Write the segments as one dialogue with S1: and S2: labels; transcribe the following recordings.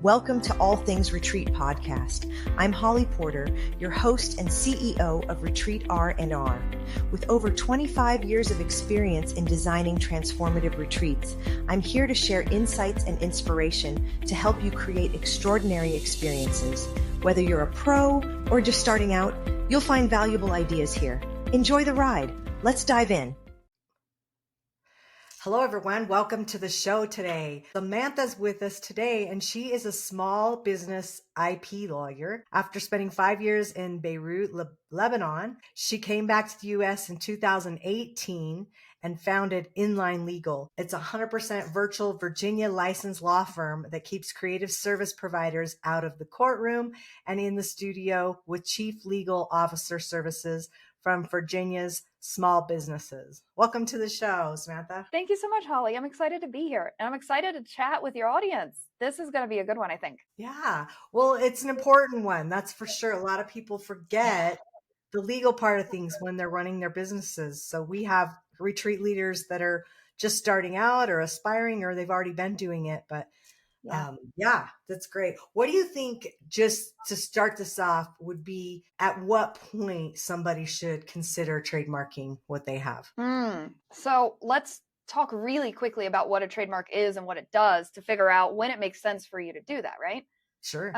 S1: Welcome to All Things Retreat Podcast. I'm Holly Porter, your host and CEO of Retreat R&R. With over 25 years of experience in designing transformative retreats, I'm here to share insights and inspiration to help you create extraordinary experiences. Whether you're a pro or just starting out, you'll find valuable ideas here. Enjoy the ride. Let's dive in. Hello, everyone. Welcome to the show today. Samantha's with us today, and she is a small business IP lawyer. After spending 5 years in Beirut, Lebanon, she came back to the U.S. in 2018 and founded Inline Legal. It's a 100% virtual Virginia licensed law firm that keeps creative service providers out of the courtroom and in the studio with chief legal officer services from Virginia's small businesses. Welcome to the show, Samantha.
S2: Thank you so much, Holly. I'm excited to be here, and I'm excited to chat with your audience. This is going to be a good one, I think.
S1: Yeah, well, it's an important one, that's for sure. A lot of people forget the legal part of things when they're running their businesses. So we have retreat leaders that are just starting out or aspiring, or they've already been doing it, but yeah, that's great. What do you think, just to start this off, would be at what point somebody should consider trademarking what they have?
S2: So let's talk really quickly about what a trademark is and what it does to figure out when it makes sense for you to do that, right?
S1: Sure.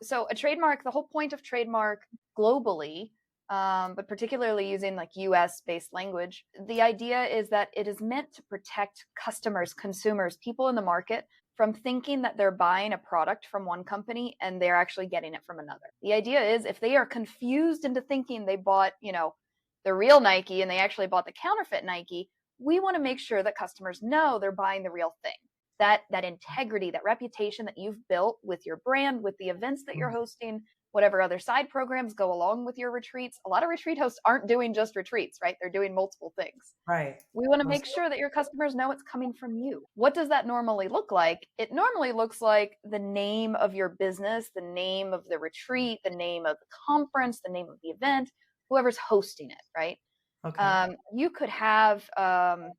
S2: So a trademark, the whole point of trademark globally, but particularly using like US based language, the idea is that it is meant to protect customers, consumers, people in the market from thinking that they're buying a product from one company and they're actually getting it from another. The idea is if they are confused into thinking they bought, the real Nike and they actually bought the counterfeit Nike, we want to make sure that customers know they're buying the real thing. That integrity, that reputation that you've built with your brand, with the events that you're hosting, whatever other side programs go along with your retreats. A lot of retreat hosts aren't doing just retreats, right? They're doing multiple things.
S1: Right.
S2: We want to make sure that your customers know it's coming from you. What does that normally look like? It normally looks like the name of your business, the name of the retreat, the name of the conference, the name of the event, whoever's hosting it, right?
S1: Okay.
S2: You could have a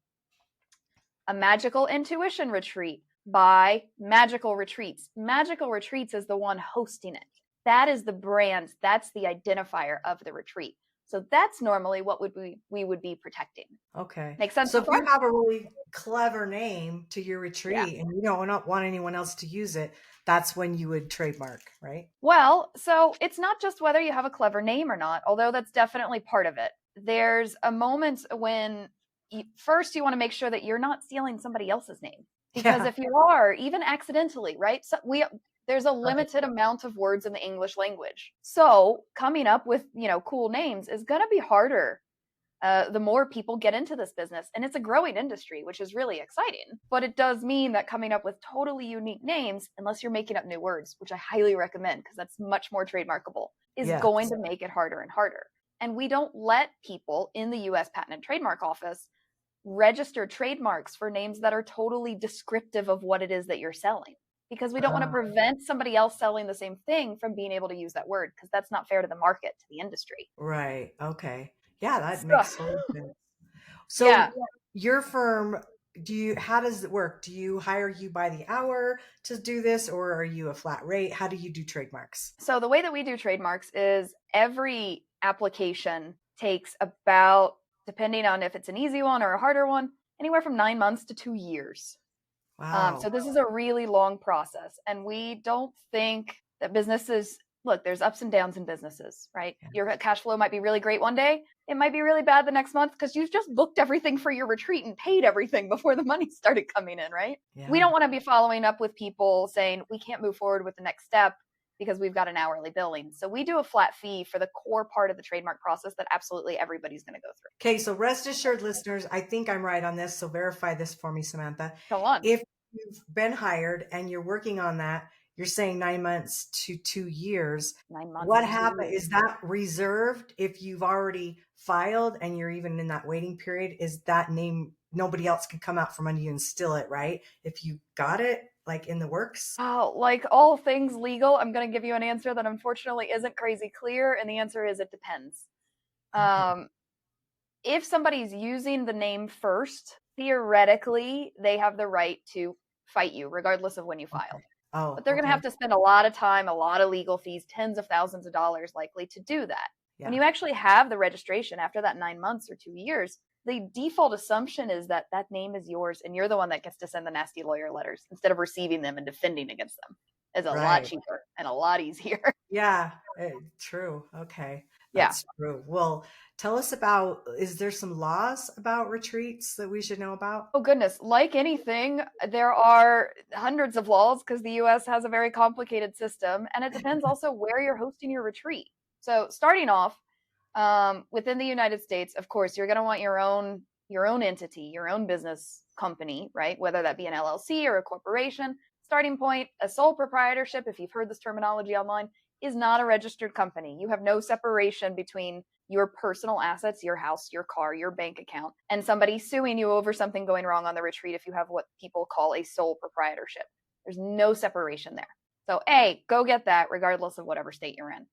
S2: magical intuition retreat by Magical Retreats. Magical Retreats is the one hosting it. That is the brand. That's the identifier of the retreat. So that's normally what we would be protecting.
S1: Okay.
S2: Makes sense?
S1: So if you have a really clever name to your retreat and you don't want anyone else to use it, that's when you would trademark, right?
S2: Well, so it's not just whether you have a clever name or not, although that's definitely part of it. There's a moment when first you want to make sure that you're not stealing somebody else's name. Because if you are, even accidentally, right? So there's a limited amount of words in the English language. So coming up with, cool names is going to be harder the more people get into this business. And it's a growing industry, which is really exciting. But it does mean that coming up with totally unique names, unless you're making up new words, which I highly recommend because that's much more trademarkable, is going to make it harder and harder. And we don't let people in the US Patent and Trademark Office register trademarks for names that are totally descriptive of what it is that you're selling, because we don't want to prevent somebody else selling the same thing from being able to use that word, because that's not fair to the market, to the industry.
S1: Right. Okay. Yeah, that makes total sense. So your firm, how does it work? Do you hire you by the hour to do this, or are you a flat rate? How do you do trademarks?
S2: So the way that we do trademarks is every application takes about, depending on if it's an easy one or a harder one, anywhere from 9 months to 2 years.
S1: Wow.
S2: So this is a really long process. And we don't think that businesses, look, there's ups and downs in businesses, right? Yeah. Your cash flow might be really great one day. It might be really bad the next month because you've just booked everything for your retreat and paid everything before the money started coming in, right? Yeah. We don't want to be following up with people saying we can't move forward with the next step because we've got an hourly billing. So we do a flat fee for the core part of the trademark process that absolutely everybody's going to go through.
S1: Okay, so rest assured, listeners, I think I'm right on this. So verify this for me, Samantha.
S2: Go on.
S1: If you've been hired and you're working on that, you're saying 9 months to 2 years.
S2: 9 months.
S1: What happened? Is that reserved if you've already filed and you're even in that waiting period? Is that name, nobody else can come out from under you and steal it, right? If you got it, like in the works?
S2: Oh, like all things legal, I'm going to give you an answer that unfortunately isn't crazy clear. And the answer is it depends. Okay. If somebody's using the name first, theoretically, they have the right to fight you regardless of when you filed.
S1: Oh,
S2: But they're going to
S1: okay.
S2: have to spend a lot of time, a lot of legal fees, tens of thousands of dollars likely to do that. When
S1: Yeah.
S2: you actually have the registration after that 9 months or 2 years, the default assumption is that that name is yours and you're the one that gets to send the nasty lawyer letters instead of receiving them and defending against them. It's a lot
S1: Right.
S2: cheaper and a lot easier.
S1: Yeah. True. Okay.
S2: Yeah.
S1: That's true. Well, tell us about, is there some laws about retreats that we should know about?
S2: Oh, goodness. Like anything, there are hundreds of laws because the US has a very complicated system. And it depends also where you're hosting your retreat. So, starting off, within the United States, of course, you're going to want your own entity, your own business company, right? Whether that be an LLC or a corporation. Starting point, a sole proprietorship, if you've heard this terminology online, is not a registered company. You have no separation between your personal assets, your house, your car, your bank account, and somebody suing you over something going wrong on the retreat if you have what people call a sole proprietorship. There's no separation there. So, A, go get that regardless of whatever state you're in.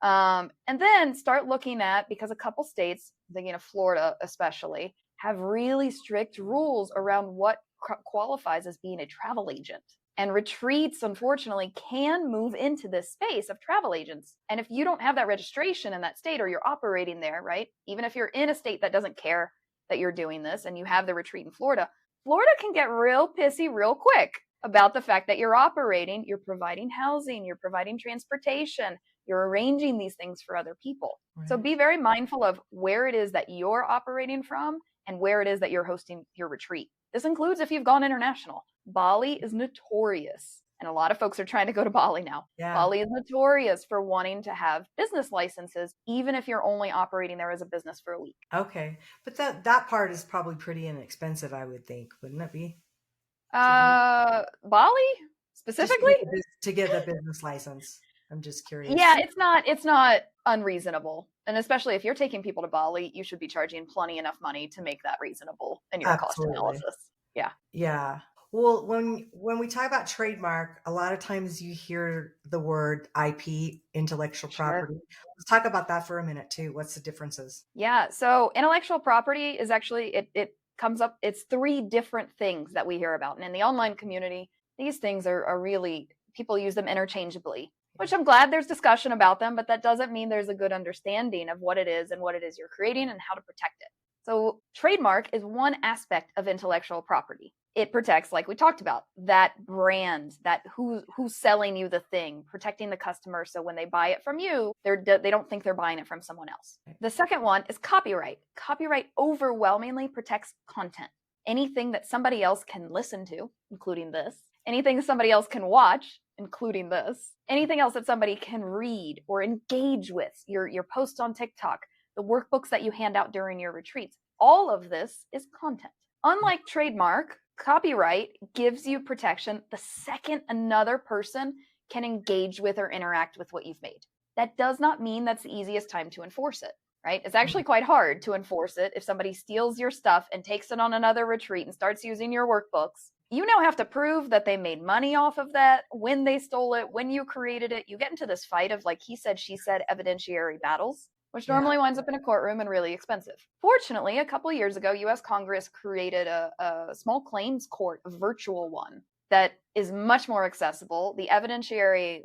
S2: And then start looking at, because a couple states, thinking of Florida especially, have really strict rules around what qualifies as being a travel agent. And retreats, unfortunately, can move into this space of travel agents. And if you don't have that registration in that state or you're operating there, right? Even if you're in a state that doesn't care that you're doing this and you have the retreat in Florida, Florida can get real pissy real quick about the fact that you're operating, you're providing housing, you're providing transportation, you're arranging these things for other people. So
S1: Right.
S2: be very mindful of where it is that you're operating from and where it is that you're hosting your retreat. This includes if you've gone international. Bali is notorious, and a lot of folks are trying to go to Bali now.
S1: Yeah.
S2: Bali is notorious for wanting to have business licenses, even if you're only operating there as a business for a week.
S1: Okay. But that part is probably pretty inexpensive, I would think, wouldn't it be? To do
S2: Bali
S1: just
S2: specifically?
S1: to get the business license. I'm just
S2: Yeah,
S1: curious.
S2: it's not unreasonable. And especially if you're taking people to Bali, you should be charging plenty enough money to make that reasonable in your cost
S1: Absolutely.
S2: analysis. Yeah.
S1: Yeah. Well, when we talk about trademark, a lot of times you hear the word IP, intellectual
S2: Sure.
S1: property. Let's talk about that for a minute too. What's the differences?
S2: Yeah. So intellectual property is actually it comes up, it's three different things that we hear about. And in the online community, these things are really, people use them interchangeably,
S1: Yeah.
S2: which I'm glad there's discussion about them, but that doesn't mean there's a good understanding of what it is and what it is you're creating and how to protect it. So trademark is one aspect of intellectual property. It protects, like we talked about, that brand, that who's selling you the thing, protecting the customer so when they buy it from you, they don't think they're buying it from someone else. The second one is copyright. Copyright overwhelmingly protects content. Anything that somebody else can listen to, including this, anything somebody else can watch, including this, anything else that somebody can read or engage with, your posts on TikTok, the workbooks that you hand out during your retreats, all of this is content. Unlike trademark, copyright gives you protection the second another person can engage with or interact with what you've made. That does not mean that's the easiest time to enforce it, right? It's actually quite hard to enforce it if somebody steals your stuff and takes it on another retreat and starts using your workbooks. You now have to prove that they made money off of that, when they stole it, when you created it. You get into this fight of, like he said, she said, evidentiary battles, which
S1: Yeah.
S2: normally winds up in a courtroom and really expensive. Fortunately, a couple of years ago, US Congress created a small claims court, a virtual one, that is much more accessible. The evidentiary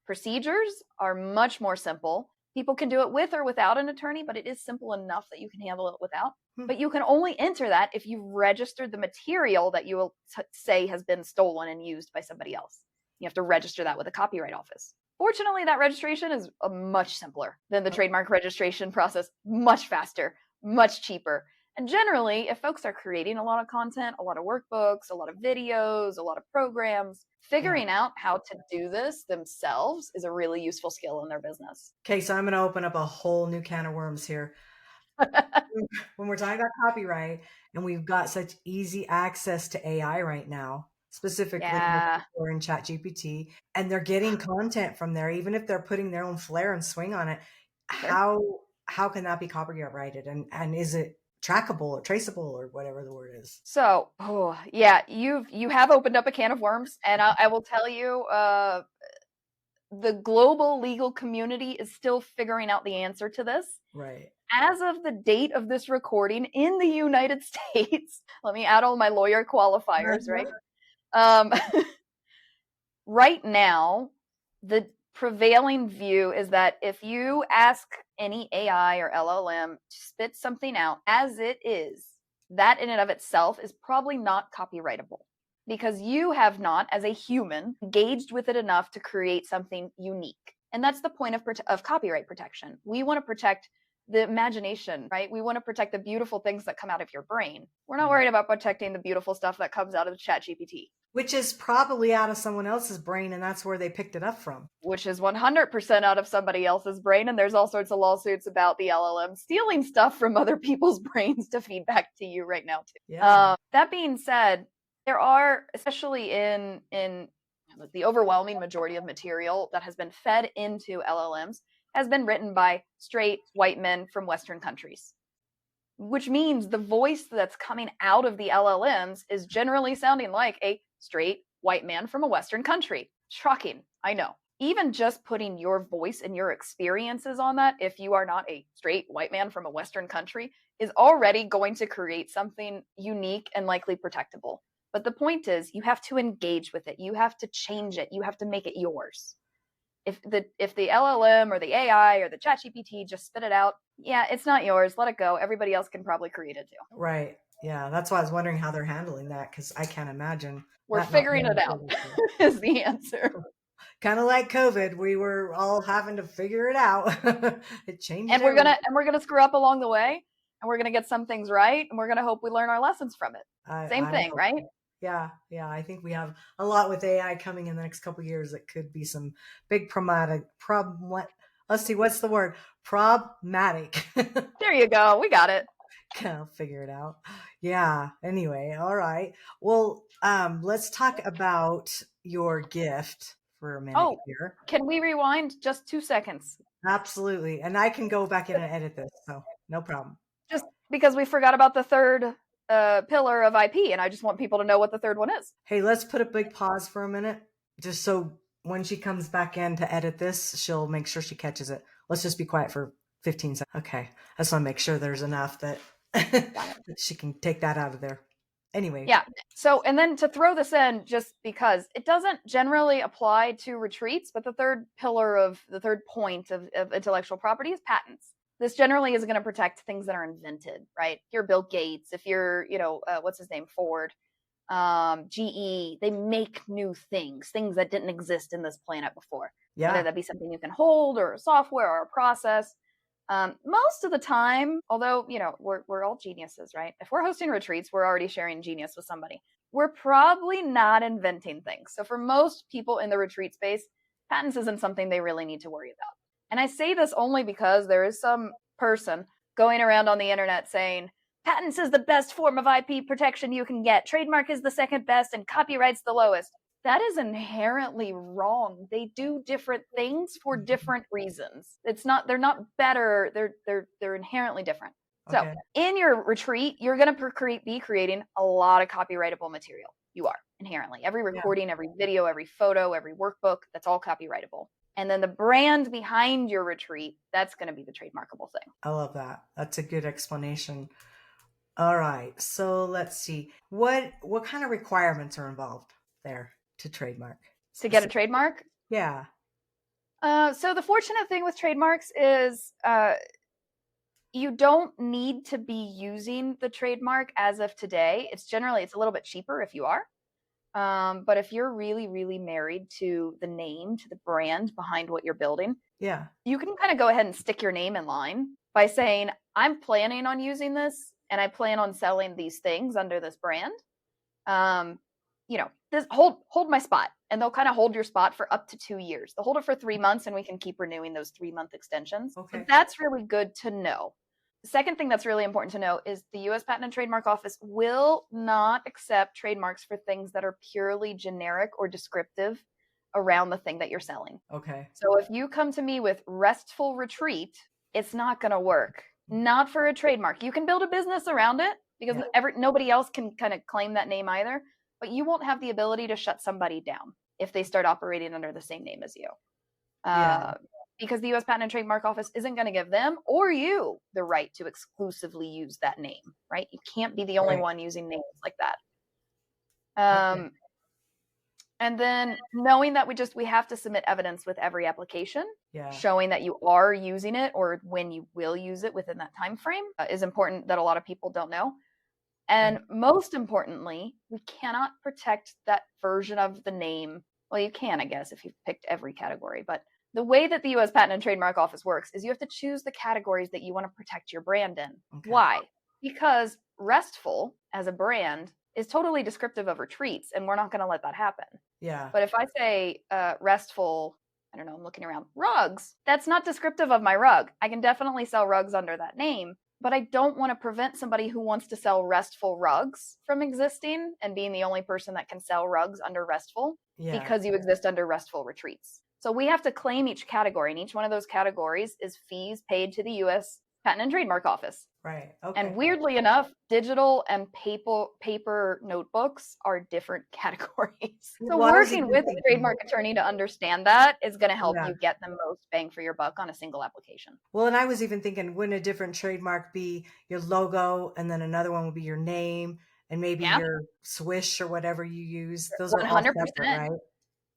S2: procedures are much more simple. People can do it with or without an attorney, but it is simple enough that you can handle it without.
S1: Hmm.
S2: But you can only enter that if you've registered the material that you will say has been stolen and used by somebody else. You have to register that with a copyright office. Fortunately, that registration is much simpler than the trademark registration process, much faster, much cheaper. And generally, if folks are creating a lot of content, a lot of workbooks, a lot of videos, a lot of programs, figuring out how to do this themselves is a really useful skill in their business.
S1: Okay, so I'm going to open up a whole new can of worms here. When we're talking about copyright and we've got such easy access to AI right now, specifically
S2: Yeah.
S1: in ChatGPT, and they're getting content from there, even if they're putting their own flair and swing on it,
S2: Sure.
S1: how can that be copyrighted? And is it trackable or traceable or whatever the word is?
S2: So, yeah, you have opened up a can of worms, and I will tell you, the global legal community is still figuring out the answer to this.
S1: Right.
S2: As of the date of this recording in the United States, let me add all my lawyer qualifiers, right? Um, Right now, the prevailing view is that if you ask any AI or LLM to spit something out as it is, that in and of itself is probably not copyrightable because you have not, as a human, engaged with it enough to create something unique. And that's the point of copyright protection. We want to protect the imagination, right? We want to protect the beautiful things that come out of your brain. We're not worried about protecting the beautiful stuff that comes out of ChatGPT.
S1: Which is probably out of someone else's brain, and that's where they picked it up from.
S2: Which is 100% out of somebody else's brain, and there's all sorts of lawsuits about the LLM stealing stuff from other people's brains to feed back to you right now, too.
S1: Yeah.
S2: That being said, there are, especially in the overwhelming majority of material that has been fed into LLMs, has been written by straight white men from Western countries. Which means the voice that's coming out of the LLMs is generally sounding like a straight white man from a Western country. Shocking, I know. Even just putting your voice and your experiences on that, if you are not a straight white man from a Western country, is already going to create something unique and likely protectable. But the point is, you have to engage with it. You have to change it. You have to make it yours. If the LLM or the AI or the ChatGPT just spit it out, yeah, it's not yours. Let it go. Everybody else can probably create it too.
S1: Right. Yeah. That's why I was wondering how they're handling that, because I can't imagine.
S2: We're figuring it out is the answer.
S1: Kind of like COVID, we were all having to figure it out. It changed.
S2: And we're gonna screw up along the way, and we're gonna get some things right, and we're gonna hope we learn our lessons from it. Same thing, right?
S1: Yeah, yeah. I think we have a lot with AI coming in the next couple of years. That could be some big let's see, what's the word? Problematic.
S2: There you go. We got it.
S1: I'll figure it out. Yeah. Anyway, all right. Well, let's talk about your gift for a minute here.
S2: Can we rewind just 2 seconds?
S1: Absolutely. And I can go back in and edit this, so no problem.
S2: Just because we forgot about the third pillar of IP, and I just want people to know what the third one is.
S1: Hey, let's put a big pause for a minute, just so when she comes back in to edit this, she'll make sure she catches it. Let's just be quiet for 15 seconds. Okay. I just want to make sure there's enough that she can take that out of there. Anyway.
S2: Yeah. So, and then to throw this in, just because it doesn't generally apply to retreats, but the third pillar of the third point of intellectual property is patents. This generally is going to protect things that are invented, right? If you're Bill Gates, if you're, what's his name, Ford, GE, they make new things that didn't exist in this planet before.
S1: Yeah.
S2: Whether that be something you can hold or a software or a process. Most of the time, although, we're all geniuses, right? If we're hosting retreats, we're already sharing genius with somebody. We're probably not inventing things. So for most people in the retreat space, patents isn't something they really need to worry about. And I say this only because there is some person going around on the internet saying, patents is the best form of IP protection you can get. Trademark is the second best and copyright's the lowest. That is inherently wrong. They do different things for different reasons. They're not better. They're inherently different. Okay. So in your retreat, you're going to be creating a lot of copyrightable material. You are inherently. Every recording, every video, every photo, every workbook, that's all copyrightable. And then the brand behind your retreat, that's going to be the trademarkable thing.
S1: I love that. That's a good explanation. All right. So let's see. What kind of requirements are involved there to trademark?
S2: To get a trademark?
S1: Yeah.
S2: So the fortunate thing with trademarks is you don't need to be using the trademark as of today. It's a little bit cheaper if you are. But if you're really, really married to the name, to the brand behind what you're building,
S1: yeah, you
S2: can kind of go ahead and stick your name in line by saying, I'm planning on using this and I plan on selling these things under this brand. This hold my spot, and they'll kind of hold your spot for up to 2 years. They'll hold it for 3 months and we can keep renewing those 3-month extensions. Okay. So that's really good to know. The second thing that's really important to know is the U.S. Patent and Trademark Office will not accept trademarks for things that are purely generic or descriptive around the thing that you're selling.
S1: Okay.
S2: So if you come to me with restful retreat, it's not going to work. Not for a trademark. You can build a business around it because nobody else can kind of claim that name either, but you won't have the ability to shut somebody down if they start operating under the same name as you. Because the U.S. Patent and Trademark Office isn't going to give them or you the right to exclusively use that name, right? You can't be the only one using names like that. And then knowing that we have to submit evidence with every application,
S1: Yeah.
S2: showing that you are using it or when you will use it within that time frame is important, that a lot of people don't know. And most importantly, we cannot protect that version of the name. Well, you can, I guess, if you've picked every category, but the way that the US Patent and Trademark Office works is you have to choose the categories that you want to protect your brand in.
S1: Okay.
S2: Why? Because Restful as a brand is totally descriptive of retreats, and we're not going to let that happen.
S1: Yeah.
S2: But if I say Restful, I don't know, I'm looking around, rugs, that's not descriptive of my rug. I can definitely sell rugs under that name, but I don't want to prevent somebody who wants to sell Restful rugs from existing and being the only person that can sell rugs under Restful because you exist under Restful retreats. So we have to claim each category, and each one of those categories is fees paid to the US Patent and Trademark Office.
S1: Right. Okay.
S2: And weirdly enough, digital and paper notebooks are different categories. So working with a trademark attorney to understand that is going to help you get the most bang for your buck on a single application.
S1: Well, and I was even thinking, wouldn't a different trademark be your logo, and then another one would be your name, and maybe your swish or whatever you use? Those are all separate, right?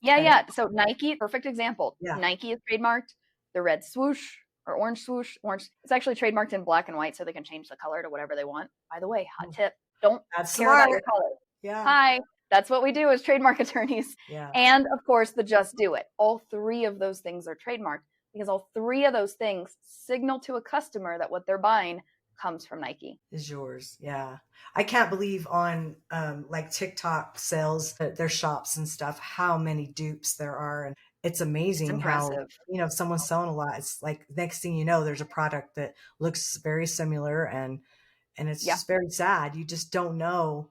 S2: Yeah. So Nike, perfect example.
S1: Yeah.
S2: Nike is trademarked. The red swoosh or orange swoosh, it's actually trademarked in black and white, so they can change the color to whatever they want. By the way, hot tip, don't care about your color.
S1: Yeah.
S2: Hi, that's what we do as trademark attorneys.
S1: Yeah.
S2: And of course, the just do it. All three of those things are trademarked because all three of those things signal to a customer that what they're buying comes from Nike.
S1: Is yours. Yeah. I can't believe on like TikTok sells their shops and stuff, how many dupes there are. And it's amazing how, if someone's selling a lot, it's like next thing you know, there's a product that looks very similar, and it's just very sad. You just don't know.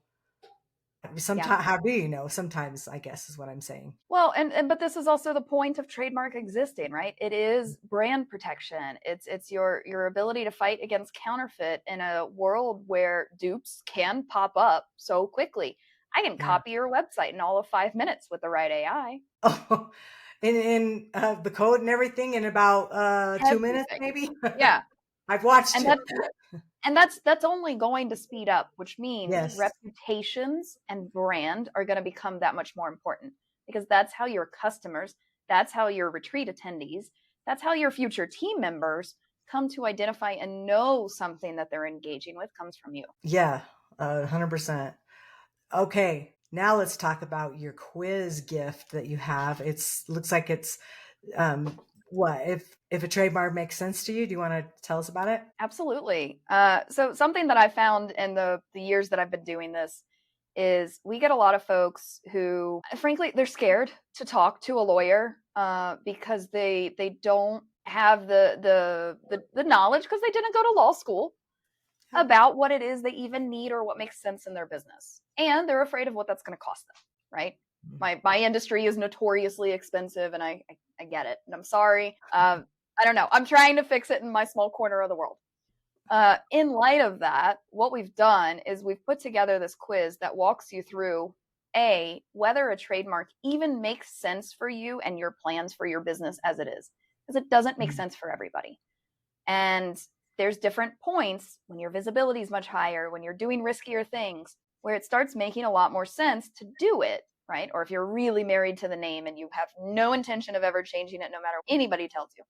S1: Sometimes, how do you know? Sometimes, I guess, is what I'm saying.
S2: Well, but this is also the point of trademark existing, right? It is brand protection. It's your ability to fight against counterfeit in a world where dupes can pop up so quickly. I can copy your website in all of 5 minutes with the right AI.
S1: Oh, in the code and everything in about 2 minutes, maybe.
S2: Yeah,
S1: I've watched it.
S2: And that's only going to speed up, which means reputations and brand are going to become that much more important, because that's how your customers, that's how your retreat attendees, that's how your future team members come to identify and know something that they're engaging with comes from you.
S1: Yeah, 100%. Okay, now let's talk about your quiz gift that you have. Looks like it's what if a trademark makes sense to you? Do you want to tell us about it?
S2: Absolutely. So something that I found in the years that I've been doing this is we get a lot of folks who, frankly, they're scared to talk to a lawyer because they don't have the knowledge, because they didn't go to law school, about what it is they even need or what makes sense in their business, and they're afraid of what that's going to cost them. Right. My industry is notoriously expensive, and I get it, and I'm sorry. I don't know. I'm trying to fix it in my small corner of the world. In light of that, what we've done is we've put together this quiz that walks you through whether a trademark even makes sense for you and your plans for your business as it is, because it doesn't make sense for everybody. And there's different points when your visibility is much higher, when you're doing riskier things, where it starts making a lot more sense to do it, right? Or if you're really married to the name and you have no intention of ever changing it, no matter what anybody tells you,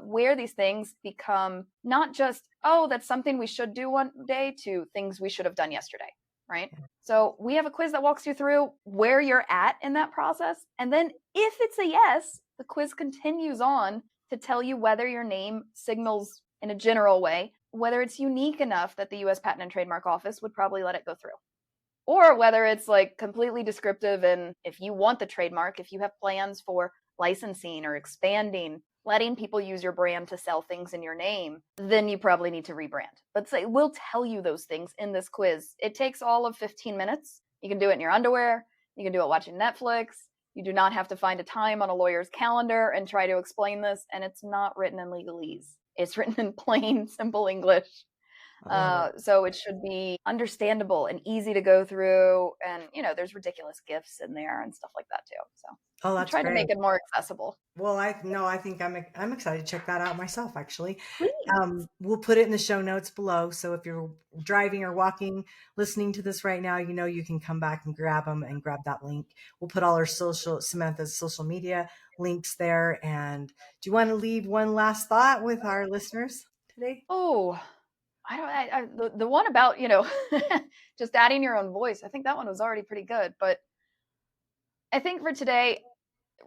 S2: where these things become not just, oh, that's something we should do one day, to things we should have done yesterday, right? So we have a quiz that walks you through where you're at in that process. And then if it's a yes, the quiz continues on to tell you whether your name signals in a general way, whether it's unique enough that the US Patent and Trademark Office would probably let it go through, or whether it's like completely descriptive. And if you want the trademark, if you have plans for licensing or expanding, letting people use your brand to sell things in your name, then you probably need to rebrand. But we'll tell you those things in this quiz. It takes all of 15 minutes. You can do it in your underwear. You can do it watching Netflix. You do not have to find a time on a lawyer's calendar and try to explain this. And it's not written in legalese. It's written in plain, simple English. So it should be understandable and easy to go through. And, there's ridiculous gifts in there and stuff like that too. So I'm
S1: that's
S2: trying to
S1: great.
S2: make it more accessible.
S1: Well, I think I'm excited to check that out myself, actually.
S2: Please.
S1: We'll put it in the show notes below. So if you're driving or walking, listening to this right now, you can come back and grab them and grab that link. We'll put all our Samantha's social media links there. And do you want to leave one last thought with our listeners today?
S2: Oh, the one about, just adding your own voice. I think that one was already pretty good, but I think for today,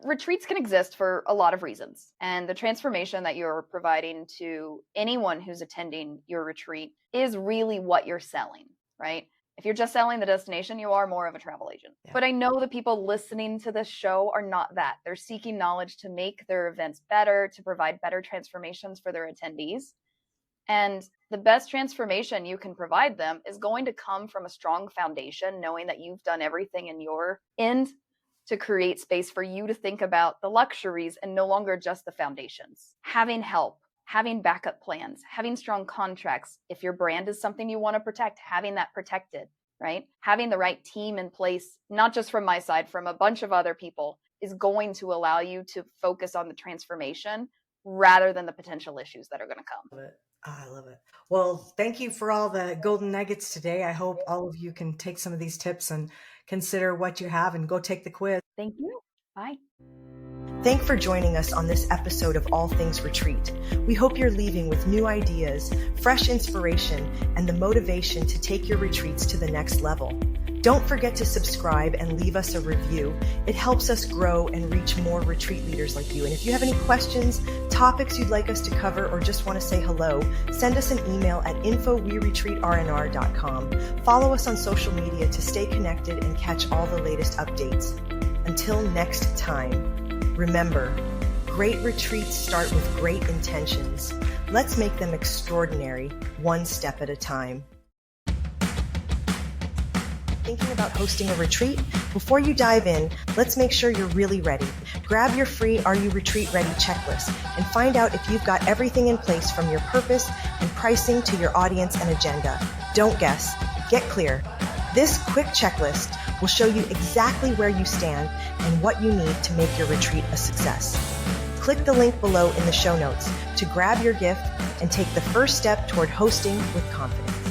S2: retreats can exist for a lot of reasons. And the transformation that you're providing to anyone who's attending your retreat is really what you're selling, right? If you're just selling the destination, you are more of a travel agent. Yeah. But I know the people listening to this show are not that. They're seeking knowledge to make their events better, to provide better transformations for their attendees. And the best transformation you can provide them is going to come from a strong foundation, knowing that you've done everything in your end to create space for you to think about the luxuries and no longer just the foundations. Having help, having backup plans, having strong contracts. If your brand is something you want to protect, having that protected, right? Having the right team in place, not just from my side, from a bunch of other people, is going to allow you to focus on the transformation rather than the potential issues that are going to come.
S1: I love it. Well, thank you for all the golden nuggets today. I hope all of you can take some of these tips and consider what you have and go take the quiz.
S2: Thank you. Bye.
S1: Thanks for joining us on this episode of All Things Retreat. We hope you're leaving with new ideas, fresh inspiration, and the motivation to take your retreats to the next level. Don't forget to subscribe and leave us a review. It helps us grow and reach more retreat leaders like you. And if you have any questions, topics you'd like us to cover, or just want to say hello, send us an email at info@weretreatrnr.com. Follow us on social media to stay connected and catch all the latest updates. Until next time, remember, great retreats start with great intentions. Let's make them extraordinary, one step at a time. Thinking about hosting a retreat? Before you dive in, let's make sure you're really ready. Grab your free Are You Retreat Ready checklist and find out if you've got everything in place from your purpose and pricing to your audience and agenda. Don't guess. Get clear. This quick checklist will show you exactly where you stand and what you need to make your retreat a success. Click the link below in the show notes to grab your gift and take the first step toward hosting with confidence.